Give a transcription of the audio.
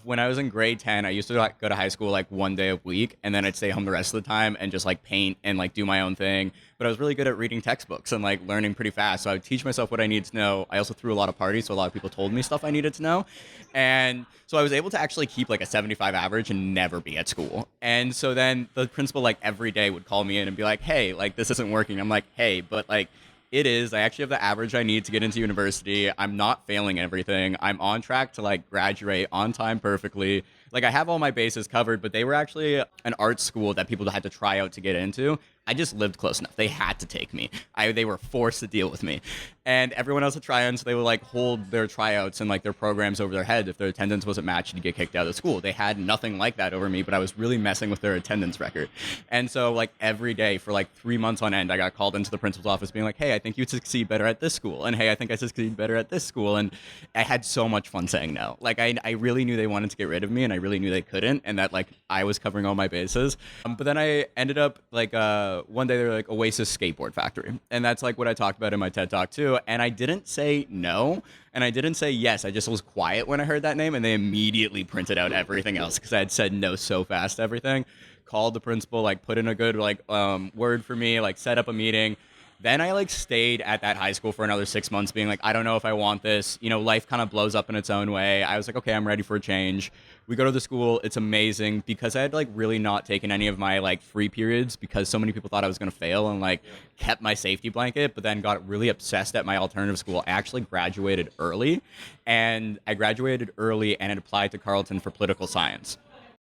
When I was in grade 10, I used to like go to high school like one day a week, and then I'd stay home the rest of the time and just like paint and like do my own thing. But I was really good at reading textbooks and like learning pretty fast. So I would teach myself what I needed to know. I also threw a lot of parties, so a lot of people told me stuff I needed to know. And so I was able to actually keep like a 75 average and never be at school. And so then the principal like every day would call me in and be like, "Hey, like this isn't working." I'm like, "Hey, but like it is. I actually have the average I need to get into university. I'm not failing everything. I'm on track to like graduate on time perfectly. Like I have all my bases covered, but they were actually an art school that people had to try out to get into. I just lived close enough. They had to take me. They were forced to deal with me. And everyone else would try on, so they would like hold their tryouts and like their programs over their head. If their attendance wasn't matched, you'd get kicked out of the school. They had nothing like that over me, but I was really messing with their attendance record. And so like every day for like 3 months on end, I got called into the principal's office being like, "Hey, I think you'd succeed better at this school." And "Hey, I think I succeed better at this school." And I had so much fun saying no. Like I really knew they wanted to get rid of me, and I really knew they couldn't, and that like I was covering all my bases. But then I ended up like one day they were like Oasis Skateboard Factory, and that's like what I talked about in my TED Talk too. And I didn't say no, and I didn't say yes. I just was quiet when I heard that name, and they immediately printed out everything else because I had said no so fast to everything. Called the principal, like put in a good like word for me, like set up a meeting. Then I like stayed at that high school for another 6 months being like, I don't know if I want this. You know, life kind of blows up in its own way. I was like, okay, I'm ready for a change. We go to the school. It's amazing because I had like really not taken any of my like free periods because so many people thought I was going to fail and like kept my safety blanket, but then got really obsessed at my alternative school. I actually graduated early and I graduated early and it applied to Carleton for political science.